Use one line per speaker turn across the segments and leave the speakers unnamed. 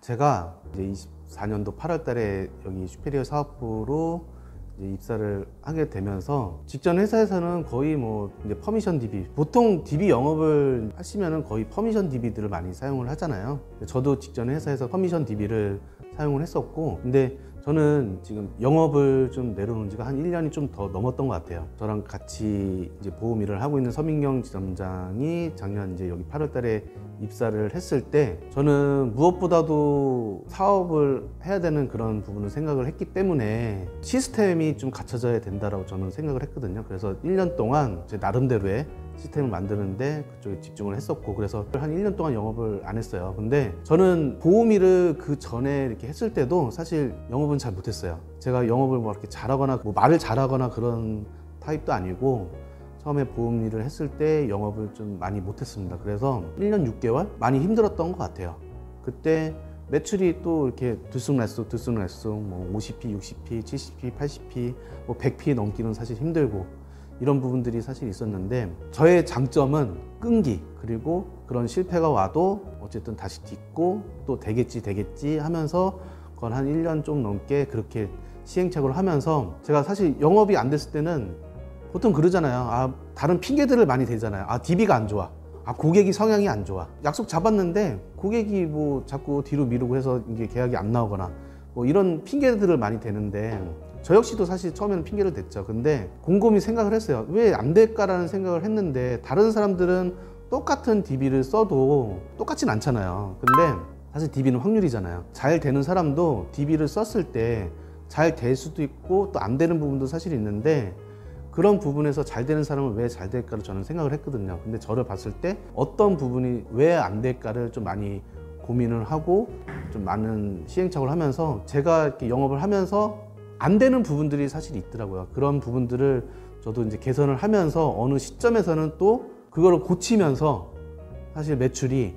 제가 이제 24년도 8월 달에 여기 슈페리어 사업부로 이제 입사를 하게 되면서 직전 회사에서는 거의 뭐 이제 퍼미션 DB, 보통 DB 영업을 하시면은 거의 퍼미션 DB들을 많이 사용을 하잖아요. 저도 직전 회사에서 퍼미션 DB를 사용을 했었고, 근데 저는 지금 영업을 좀 내려놓은 지가 한 1년이 좀 더 넘었던 것 같아요. 저랑 같이 이제 보험 일을 하고 있는 서민경 지점장이 작년 이제 여기 8월 달에 입사를 했을 때 저는 무엇보다도 사업을 해야 되는 그런 부분을 생각을 했기 때문에 시스템이 좀 갖춰져야 된다라고 저는 생각을 했거든요. 그래서 1년 동안 제 나름대로의 시스템을 만드는데 그쪽에 집중을 했었고, 그래서 한 1년 동안 영업을 안 했어요. 근데 저는 보험 일을 그 전에 이렇게 했을 때도 사실 영업은 잘 못했어요. 제가 영업을 뭐 이렇게 잘하거나 뭐 말을 잘하거나 그런 타입도 아니고, 처음에 보험 일을 했을 때 영업을 좀 많이 못했습니다. 그래서 1년 6개월 많이 힘들었던 것 같아요. 그때 매출이 또 이렇게 들쑥날쑥 뭐 50P, 60P, 70P, 80P, 뭐 100P 넘기는 사실 힘들고 이런 부분들이 사실 있었는데, 저의 장점은 끈기, 그리고 그런 실패가 와도 어쨌든 다시 딛고 또 되겠지 하면서 그건 한 1년 좀 넘게 그렇게 시행착오를 하면서, 제가 사실 영업이 안 됐을 때는 보통 그러잖아요. 다른 핑계들을 많이 대잖아요. DB가 안 좋아. 고객이 성향이 안 좋아. 약속 잡았는데 고객이 뭐 자꾸 뒤로 미루고 해서 이게 계약이 안 나오거나 뭐 이런 핑계들을 많이 대는데, 저 역시도 사실 처음에는 핑계를 댔죠. 근데 곰곰이 생각을 했어요. 왜 안 될까라는 생각을 했는데, 다른 사람들은 똑같은 DB를 써도 똑같진 않잖아요. 근데 사실 DB는 확률이잖아요. 잘 되는 사람도 DB를 썼을 때 잘 될 수도 있고 또 안 되는 부분도 사실 있는데, 그런 부분에서 잘 되는 사람은 왜 잘 될까를 저는 생각을 했거든요. 근데 저를 봤을 때 어떤 부분이 왜 안 될까를 좀 많이 고민을 하고 좀 많은 시행착오를 하면서, 제가 이렇게 영업을 하면서 안 되는 부분들이 사실 있더라고요. 그런 부분들을 저도 이제 개선을 하면서 어느 시점에서는 또 그거를 고치면서 사실 매출이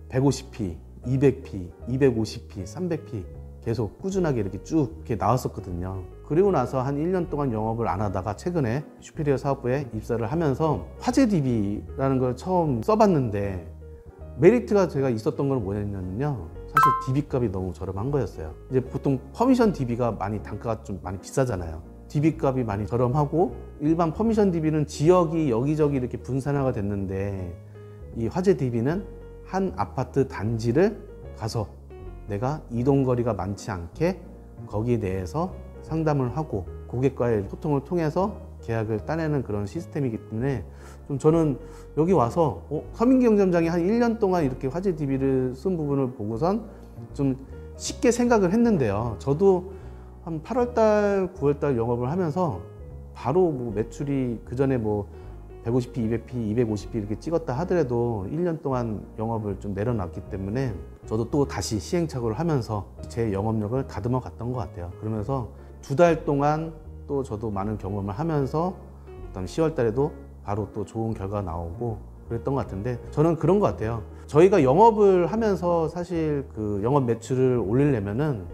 150P, 200P, 250P, 300P 계속 꾸준하게 이렇게 쭉 이렇게 나왔었거든요. 그리고 나서 한 1년 동안 영업을 안 하다가 최근에 슈페리어 사업부에 입사를 하면서 화재 DB라는 걸 처음 써봤는데, 메리트가 제가 있었던 건 뭐였냐면요, 사실 DB 값이 너무 저렴한 거였어요. 이제 보통 퍼미션 DB가 많이 단가가 좀 많이 비싸잖아요. DB 값이 많이 저렴하고, 일반 퍼미션 DB는 지역이 여기저기 이렇게 분산화가 됐는데, 이 화재 DB는 한 아파트 단지를 가서 내가 이동거리가 많지 않게 거기에 대해서 상담을 하고 고객과의 소통을 통해서 계약을 따내는 그런 시스템이기 때문에, 좀 저는 여기 와서 서민경 점장이 한 1년 동안 이렇게 화재 DB를 쓴 부분을 보고선 좀 쉽게 생각을 했는데요. 저도 한 8월달, 9월달 영업을 하면서 바로 뭐 매출이 그 전에 뭐 150P, 200P, 250P 이렇게 찍었다 하더라도 1년 동안 영업을 좀 내려놨기 때문에 저도 또 다시 시행착오를 하면서 제 영업력을 다듬어 갔던 것 같아요. 그러면서 2달 동안 또 저도 많은 경험을 하면서 그다음 10월 달에도 바로 또 좋은 결과가 나오고 그랬던 것 같은데, 저는 그런 것 같아요. 저희가 영업을 하면서 사실 그 영업 매출을 올리려면은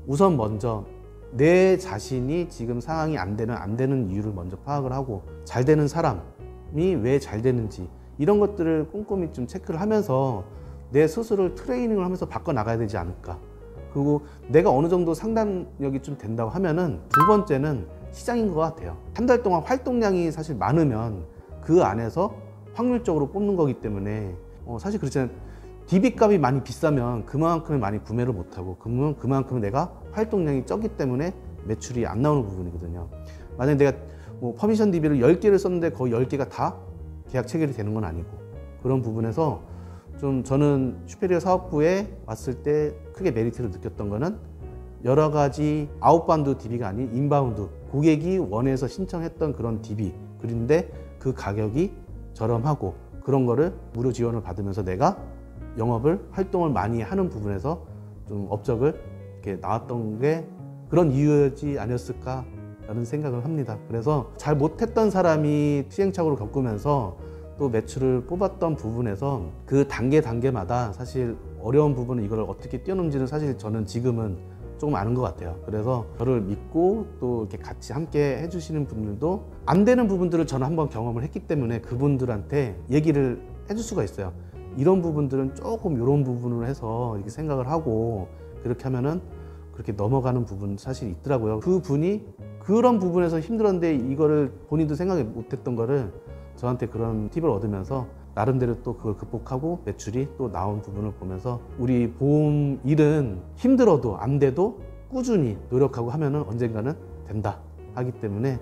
우선 먼저 내 자신이 지금 상황이 안 되는 이유를 먼저 파악을 하고, 잘 되는 사람이 왜 잘 되는지 이런 것들을 꼼꼼히 좀 체크를 하면서 내 스스로를 트레이닝을 하면서 바꿔 나가야 되지 않을까. 그리고 내가 어느 정도 상담력이 좀 된다고 하면은 두 번째는 시장인 것 같아요. 한 달 동안 활동량이 사실 많으면 그 안에서 확률적으로 뽑는 거기 때문에 사실 그렇잖아요. DB 값이 많이 비싸면 그만큼을 많이 구매를 못하고, 그만큼 내가 활동량이 적기 때문에 매출이 안 나오는 부분이거든요. 만약에 내가 뭐 퍼미션 DB를 10개를 썼는데 거의 10개가 다 계약 체결이 되는 건 아니고, 그런 부분에서 좀 저는 슈페리어 사업부에 왔을 때 크게 메리트를 느꼈던 거는 여러 가지 아웃바운드 DB가 아닌 인바운드, 고객이 원해서 신청했던 그런 DB, 그런데 그 가격이 저렴하고 그런 거를 무료 지원을 받으면서 내가 영업을 활동을 많이 하는 부분에서 좀 업적을 이렇게 나왔던 게 그런 이유지 아니었을까라는 생각을 합니다. 그래서 잘 못했던 사람이 시행착오를 겪으면서 또 매출을 뽑았던 부분에서 그 단계마다 사실 어려운 부분은 이걸 어떻게 뛰어넘지는 사실 저는 지금은 조금 아는 것 같아요. 그래서 저를 믿고 또 이렇게 같이 함께 해주시는 분들도 안 되는 부분들을 저는 한번 경험을 했기 때문에 그분들한테 얘기를 해줄 수가 있어요. 이런 부분들은 조금 이런 부분으로 해서 이렇게 생각을 하고 그렇게 하면은 그렇게 넘어가는 부분 사실 있더라고요. 그 분이 그런 부분에서 힘들었는데 이거를 본인도 생각이 못했던 거를 저한테 그런 팁을 얻으면서 나름대로 또 그걸 극복하고 매출이 또 나온 부분을 보면서 우리 보험 일은 힘들어도 안 돼도 꾸준히 노력하고 하면은 언젠가는 된다 하기 때문에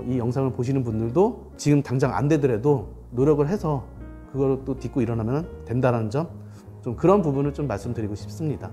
이 영상을 보시는 분들도 지금 당장 안 되더라도 노력을 해서 그걸 또 딛고 일어나면 된다는 점, 좀 그런 부분을 좀 말씀드리고 싶습니다.